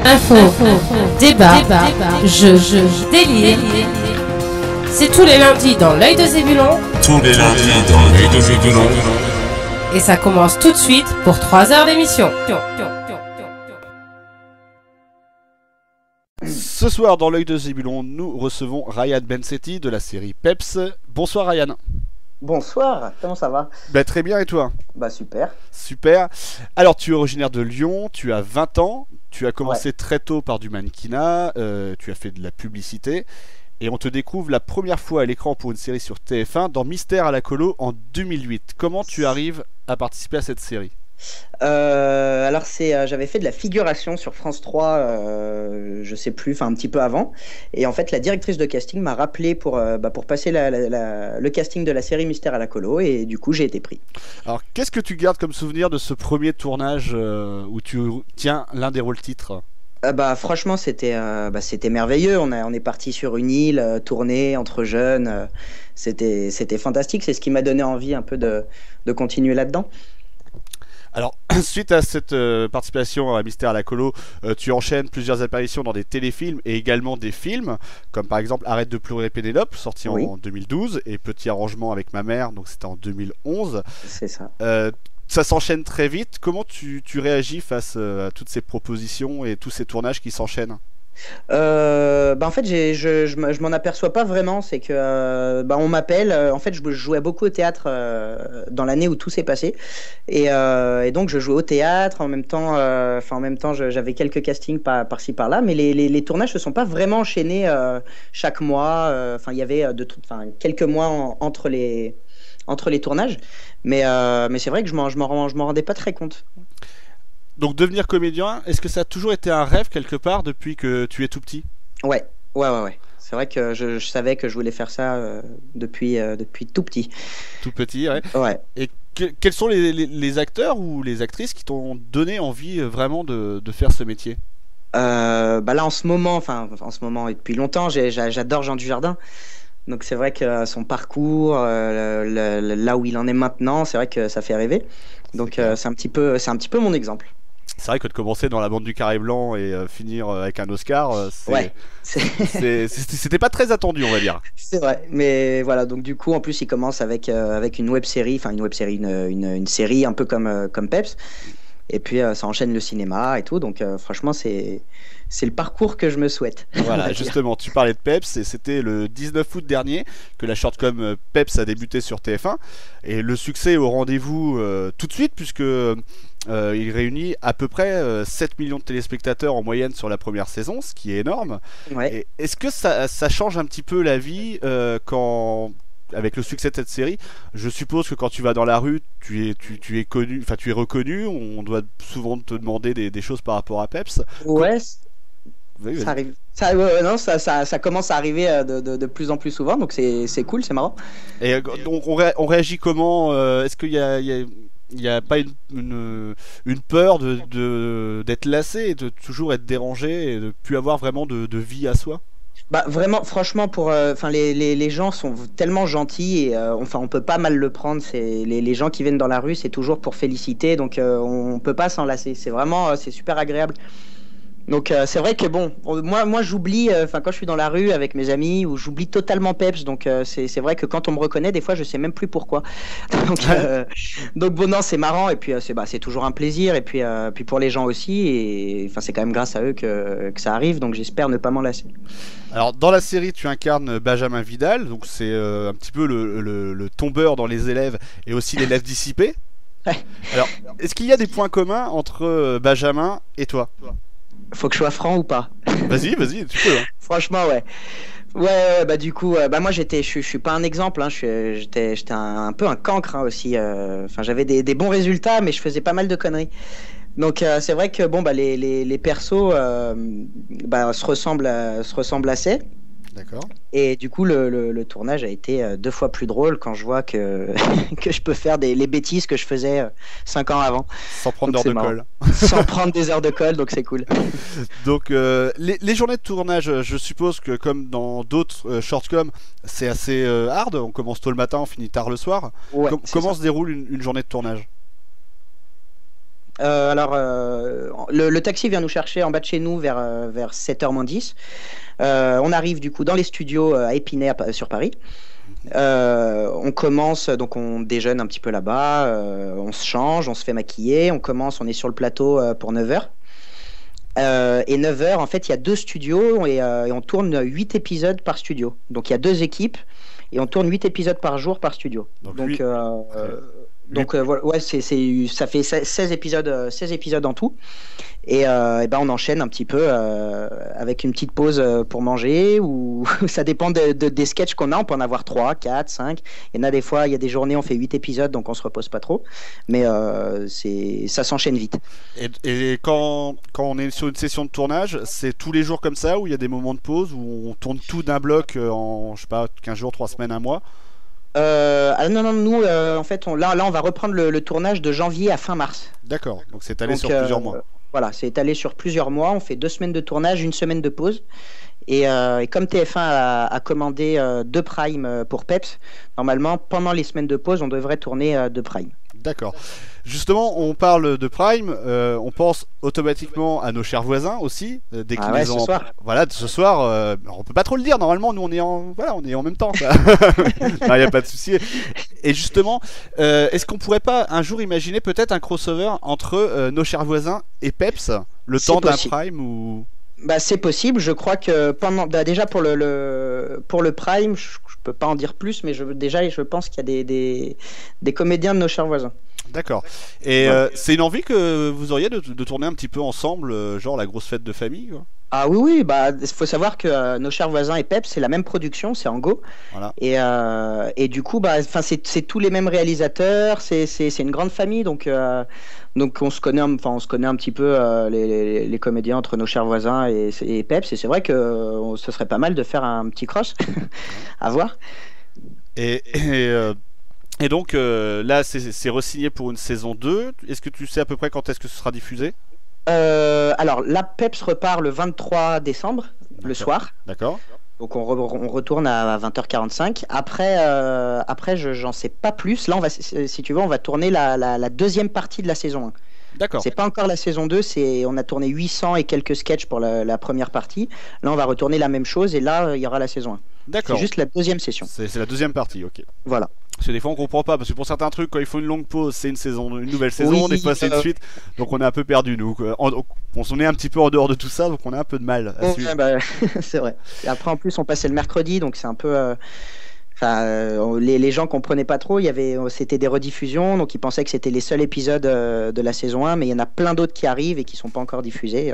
Info, débat, jeu, délire. C'est tous les lundis dans l'œil de Zébulon. Tous les lundis dans l'œil de Zébulon. Et ça commence tout de suite pour 3 heures d'émission. Ce soir, dans l'œil de Zébulon, nous recevons Ryan Bensetti de la série Peps. Bonsoir Ryan. Bonsoir, comment ça va? Très bien, et toi? Super. Super. Alors, tu es originaire de Lyon, tu as 20 ans, tu as commencé très tôt par du mannequinat, tu as fait de la publicité, et on te découvre la première fois à l'écran pour une série sur TF1 dans Mystère à la colo en 2008. Comment tu arrives à participer à cette série? Alors j'avais fait de la figuration sur France 3, je sais plus, enfin un petit peu avant. Et en fait, la directrice de casting m'a rappelé pour passer le casting de la série Mystère à la colo. Et du coup, j'ai été pris. Alors, qu'est-ce que tu gardes comme souvenir de ce premier tournage où tu tiens l'un des rôles titres? Franchement, c'était merveilleux. On est parti sur une île, tourné entre jeunes. C'était fantastique. C'est ce qui m'a donné envie un peu de continuer là-dedans. Alors, suite à cette participation à Mystère à la colo, tu enchaînes plusieurs apparitions dans des téléfilms et également des films, comme par exemple Arrête de pleurer Pénélope, sorti en 2012, et Petit arrangement avec ma mère, donc c'était en 2011. C'est ça. Ça s'enchaîne très vite. Comment tu réagis face à toutes ces propositions et tous ces tournages qui s'enchaînent? En fait, je m'en aperçois pas vraiment. C'est que on m'appelle. En fait, je jouais beaucoup au théâtre dans l'année où tout s'est passé, et donc je jouais au théâtre en même temps. J'avais quelques castings par-ci par-là, mais les tournages se sont pas vraiment enchaînés chaque mois. Il y avait quelques mois entre les tournages, mais c'est vrai que je m'en rendais pas très compte. Donc devenir comédien, est-ce que ça a toujours été un rêve quelque part depuis que tu es tout petit? Ouais. C'est vrai que je savais que je voulais faire ça depuis tout petit. Tout petit, ouais. Ouais. Et quels sont les acteurs ou les actrices qui t'ont donné envie vraiment de faire ce métier? Là en ce moment et depuis longtemps, j'adore Jean Dujardin. Donc c'est vrai que son parcours, là où il en est maintenant, c'est vrai que ça fait rêver. Donc c'est un petit peu mon exemple. C'est vrai que de commencer dans la bande du Carré Blanc et finir avec un Oscar, c'était pas très attendu, on va dire. C'est vrai, mais voilà, donc du coup, en plus, il commence avec une web-série, une série un peu comme Peps. Et puis ça enchaîne le cinéma et tout, donc franchement c'est le parcours que je me souhaite. Voilà, justement, tu parlais de Peps, et c'était le 19 août dernier que la shortcom Peps a débuté sur TF1, et le succès est au rendez-vous tout de suite, puisque il réunit à peu près 7 millions de téléspectateurs en moyenne sur la première saison, ce qui est énorme. Ouais. Est-ce que ça change un petit peu la vie avec le succès de cette série? Je suppose que quand tu vas dans la rue, tu es connu, enfin tu es reconnu. On doit souvent te demander des choses par rapport à Peps. Ouais, Oui, ça arrive. Ça commence à arriver de plus en plus souvent, donc c'est cool, c'est marrant. Et donc on réagit comment? Est-ce qu'il y a pas une peur d'être lassé et de toujours être dérangé et de plus avoir vraiment de vie à soi? Vraiment, franchement, les gens sont tellement gentils et on peut pas mal le prendre. C'est les gens qui viennent dans la rue, c'est toujours pour féliciter, donc on peut pas s'en lasser. C'est vraiment, c'est super agréable. Donc c'est vrai que moi j'oublie, quand je suis dans la rue avec mes amis, ou j'oublie totalement Peps. Donc c'est vrai que quand on me reconnaît, des fois je sais même plus pourquoi. Donc non, c'est marrant, et puis c'est toujours un plaisir, et puis pour les gens aussi, et c'est quand même grâce à eux que ça arrive. Donc j'espère ne pas m'en lasser. Alors dans la série, tu incarnes Benjamin Vidal, donc c'est un petit peu le tombeur dans les élèves et aussi l'élève dissipé. Ouais. Alors, est-ce qu'il y a des points communs entre Benjamin et toi? Faut que je sois franc ou pas? Vas-y, tu peux. Hein. Franchement, ouais. Ouais, du coup, moi je suis pas un exemple, hein, j'étais un peu un cancre, hein, aussi. J'avais des bons résultats, mais je faisais pas mal de conneries. Donc c'est vrai que les persos se ressemblent assez. D'accord. Et du coup le tournage a été 2 fois plus drôle quand je vois que que je peux faire les bêtises que je faisais 5 ans avant. Sans prendre d'heures de colle. Sans prendre des heures de colle, donc c'est cool. Donc les journées de tournage, je suppose que comme dans d'autres shortcoms, c'est assez hard. On commence tôt le matin, on finit tard le soir. Ouais, Comment se déroule une journée de tournage? Le taxi vient nous chercher en bas de chez nous vers 7h moins 10. On arrive du coup dans les studios à Épinay sur Paris. On commence, donc on déjeune un petit peu là-bas, on se change, on se fait maquiller, on commence, on est sur le plateau pour 9h. Et 9h, en fait, il y a 2 studios et on tourne 8 épisodes par studio. Donc il y a 2 équipes et on tourne 8 épisodes par jour par studio. Donc voilà, ouais, ça fait 16 épisodes en tout. Et ben on enchaîne un petit peu avec une petite pause pour manger, ou ça dépend des sketchs qu'on a. On peut en avoir 3, 4, 5. Il y en a des fois, il y a des journées, on fait 8 épisodes, donc on se repose pas trop. Mais ça s'enchaîne vite. Et quand on est sur une session de tournage, c'est tous les jours comme ça, où il y a des moments de pause, où on tourne tout d'un bloc en, je sais pas, 15 jours, 3 semaines, un mois? Non, nous, en fait, là, on va reprendre le tournage de janvier à fin mars. D'accord, donc c'est allé sur plusieurs mois. Voilà, c'est étalé sur plusieurs mois. On fait 2 semaines de tournage, 1 semaine de pause. Et comme TF1 a commandé 2 primes pour Peps, normalement, pendant les semaines de pause, on devrait tourner 2 primes. D'accord. Justement, on parle de Prime, on pense automatiquement à nos chers voisins aussi. Dès qu'ils ce soir. Voilà, ce soir, on peut pas trop le dire. Normalement, nous on est en même temps. Il n'y a pas de souci. Et justement, est-ce qu'on pourrait pas un jour imaginer peut-être un crossover entre nos chers voisins et Peps, le temps d'un Prime ou... Bah, c'est possible. Je crois que déjà pour le Prime, je peux pas en dire plus, mais je pense qu'il y a des comédiens de nos chers voisins. D'accord. Et c'est une envie que vous auriez de tourner un petit peu ensemble, genre la grosse fête de famille, quoi? Ah oui, bah il faut savoir que nos chers voisins et Peps, c'est la même production, c'est en Go. Voilà. Et du coup, bah, c'est tous les mêmes réalisateurs, c'est une grande famille, donc on se connaît, on se connaît un petit peu les comédiens entre nos chers voisins et Peps. Et c'est vrai que ce serait pas mal de faire un petit cross, à voir. Et donc là, c'est re-signé pour une saison 2. Est-ce que tu sais à peu près quand est-ce que ce sera diffusé? Alors, la Peps repart le 23 décembre, le soir. D'accord. Donc, on retourne à 20h45. Après, j'en sais pas plus. Là, si tu veux, on va tourner la deuxième partie de la saison 1. D'accord. C'est pas encore la saison 2, on a tourné 800 et quelques sketchs pour la première partie. Là, on va retourner la même chose et là, il y aura la saison 1. D'accord. C'est juste la deuxième session. C'est la deuxième partie, ok. Voilà. Parce que des fois on comprend pas, parce que pour certains trucs, quand il faut une longue pause, c'est une nouvelle saison, oui, des fois c'est une suite, donc on est un peu perdu nous. On s'en est un petit peu en dehors de tout ça, donc on a un peu de mal à suivre. Bah, c'est vrai. Et après en plus on passait le mercredi, donc c'est un peu... les gens comprenaient pas trop, c'était des rediffusions, donc ils pensaient que c'était les seuls épisodes de la saison 1, mais il y en a plein d'autres qui arrivent et qui sont pas encore diffusés.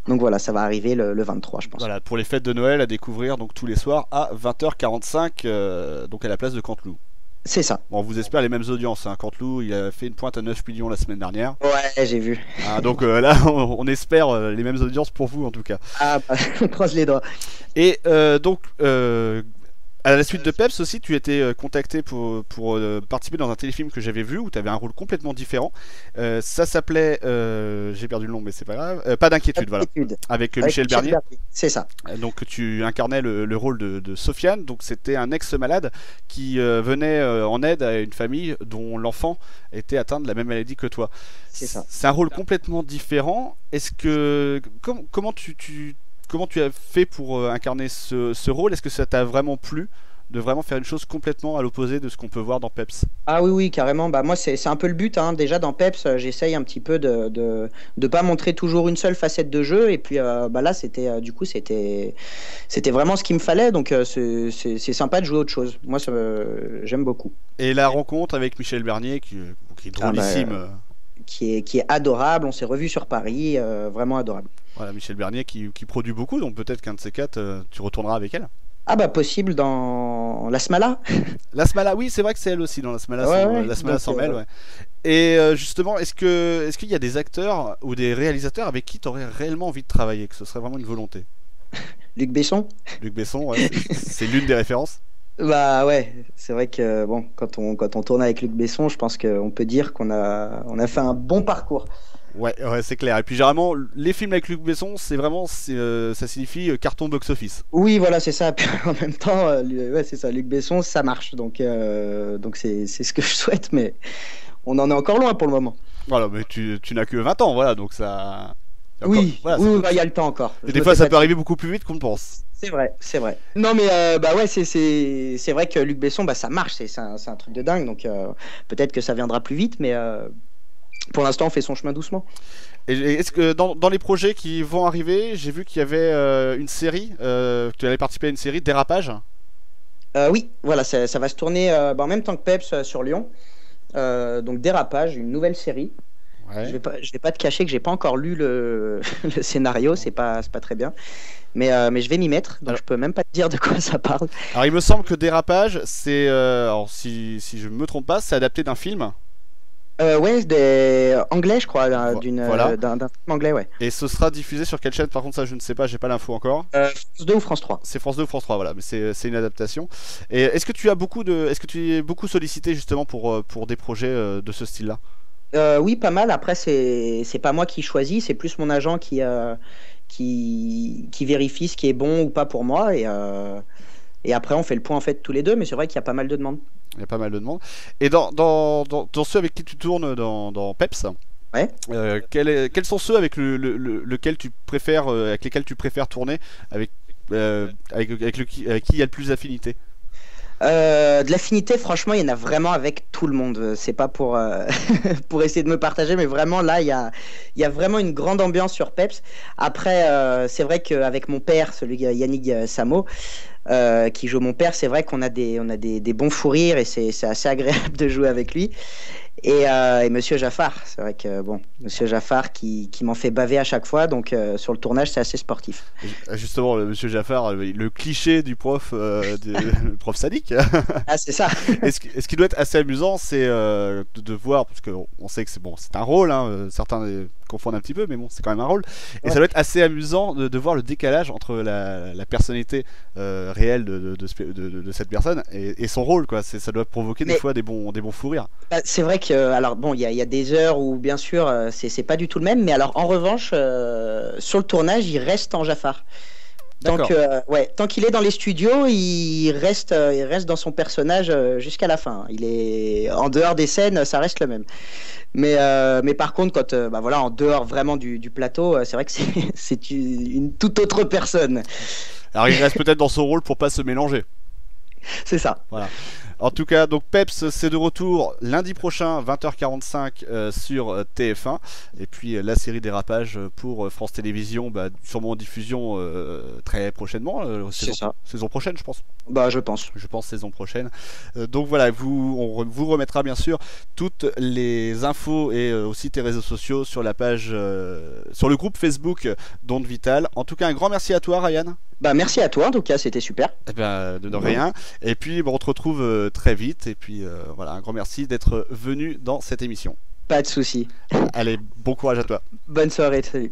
Donc voilà, ça va arriver le 23, je pense. Voilà, pour les fêtes de Noël à découvrir donc tous les soirs à 20h45, donc à la place de Canteloup. C'est ça. Bon, on vous espère les mêmes audiences. Canteloup, il a fait une pointe à 9 millions la semaine dernière. Ouais, j'ai vu. Donc là, on espère les mêmes audiences pour vous en tout cas. Ah, bah, on croise les doigts. Et donc, à la suite de Peps aussi, tu étais contacté pour participer dans un téléfilm que j'avais vu où tu avais un rôle complètement différent. Ça s'appelait, j'ai perdu le nom mais c'est pas grave, Pas d'inquiétude, voilà. Avec Michel Bernier. C'est ça. Donc tu incarnais le rôle de Sofiane, donc c'était un ex-malade qui venait en aide à une famille dont l'enfant était atteint de la même maladie que toi. C'est ça. C'est un rôle complètement différent. Est-ce que comment tu as fait pour incarner ce rôle? Est-ce que ça t'a vraiment plu de vraiment faire une chose complètement à l'opposé de ce qu'on peut voir dans Peps? Ah oui, carrément. Bah, moi, c'est un peu le but. Déjà, dans Peps, j'essaye un petit peu de pas montrer toujours une seule facette de jeu. Et puis là, c'était vraiment ce qu'il me fallait. Donc, c'est sympa de jouer autre chose. Moi, j'aime beaucoup. Et la rencontre avec Michel Bernier, qui est drôlissime. Qui est adorable, on s'est revu sur Paris, vraiment adorable. Voilà, Michel Bernier qui produit beaucoup, donc peut-être qu'un de ces quatre, tu retourneras avec elle. Ah bah possible dans La Smala. La Smala, oui, c'est vrai que c'est elle aussi dans La Smala, La Smala s'en mêle, ouais. Et justement, est-ce qu'il y a des acteurs ou des réalisateurs avec qui tu aurais réellement envie de travailler, que ce serait vraiment une volonté? Luc Besson. Luc Besson, ouais, c'est l'une des références. Bah ouais, c'est vrai que bon, quand on tourne avec Luc Besson, je pense qu'on peut dire qu'on a fait un bon parcours. Ouais, c'est clair. Et puis généralement, les films avec Luc Besson, ça signifie carton box-office. Oui, voilà, c'est ça. Puis, en même temps, ouais, c'est ça. Luc Besson, ça marche. Donc c'est ce que je souhaite, mais on en est encore loin pour le moment. Voilà, mais tu n'as que 20 ans, voilà, donc ça. Oui, Voilà, oui, bah, il y a le temps encore. et des fois, ça peut arriver beaucoup plus vite qu'on ne pense. C'est vrai, c'est vrai. Non, mais bah ouais, c'est vrai que Luc Besson, bah ça marche, c'est un truc de dingue, donc peut-être que ça viendra plus vite, mais pour l'instant, on fait son chemin doucement. Et est-ce que dans les projets qui vont arriver, j'ai vu qu'il y avait une série, tu allais participer à une série, Dérapage. Oui, voilà, ça va se tourner bah, en même temps que Peps sur Lyon. Donc Dérapage, une nouvelle série. Ouais. Je vais pas te cacher que j'ai pas encore lu le, le scénario, c'est pas très bien. Mais je vais m'y mettre, donc je peux même pas te dire de quoi ça parle. Alors il me semble que Dérapage, c'est, alors si je me trompe pas, c'est adapté d'un film. Ouais, anglais, je crois, Voilà. d'un film anglais, ouais. Et ce sera diffusé sur quelle chaîne? Par contre, ça je ne sais pas, j'ai pas l'info encore. France 2 ou France 3. C'est France 2 ou France 3, voilà, mais c'est une adaptation. Et est-ce que est-ce que tu es beaucoup sollicité justement pour des projets de ce style-là? Oui, pas mal. Après, c'est pas moi qui choisis, c'est plus mon agent qui vérifie ce qui est bon ou pas pour moi. Et après, on fait le point en fait tous les deux, mais c'est vrai qu'il y a pas mal de demandes. Il y a pas mal de demandes. Et dans ceux avec qui tu tournes dans Peps, Ouais. quels sont ceux avec lequel tu préfères, avec lesquels tu préfères tourner, avec qui il y a le plus d'affinité? De l'affinité, franchement, il y en a vraiment avec tout le monde. C'est pas pour, pour essayer de me partager, mais vraiment là, il y a vraiment une grande ambiance sur Peps. Après, c'est vrai qu'avec mon père, celui Yannick Samo, qui joue mon père, c'est vrai qu'on a des bons fous rires et c'est assez agréable de jouer avec lui. Et Monsieur Jaffar, c'est vrai que bon, Monsieur Jaffar qui m'en fait baver à chaque fois, donc sur le tournage c'est assez sportif. Justement, le Monsieur Jaffar, le cliché du prof, le prof sadique. Ah c'est ça. Et ce qui doit être assez amusant, c'est de voir, parce qu'on sait que c'est un rôle, hein, certains confondent un petit peu, mais bon, c'est quand même un rôle. Et Ouais. ça doit être assez amusant de voir le décalage entre la personnalité réelle de cette personne et son rôle, quoi. Ça doit provoquer des Mais- fois des bons fous rires. Bah, c'est vrai que alors bon, il y a des heures où bien sûr c'est pas du tout le même, mais alors en revanche sur le tournage il reste en Jaffar. D'accord. Ouais, tant qu'il est dans les studios, il reste dans son personnage jusqu'à la fin. Il est en dehors des scènes, ça reste le même. Mais par contre, quand bah voilà, en dehors vraiment du plateau, c'est vrai que c'est une toute autre personne. Alors il reste peut-être dans son rôle pour pas se mélanger. C'est ça. Voilà. En tout cas, donc Peps, c'est de retour lundi prochain, 20h45 sur TF1. Et puis la série Dérapage pour France Télévisions, bah, sûrement en diffusion très prochainement. C'est ça. Saison prochaine, je pense. Bah je pense. Je pense saison prochaine. Donc voilà, on vous remettra bien sûr toutes les infos et aussi tes réseaux sociaux sur la page, sur le groupe Facebook d'Onde Vital. En tout cas, un grand merci à toi, Ryan. Bah merci à toi en tout cas, c'était super. Eh ben, de rien. Et puis, bon, on te retrouve très vite. Et puis, voilà, un grand merci d'être venu dans cette émission. Pas de souci. Allez, bon courage à toi. Bonne soirée, salut.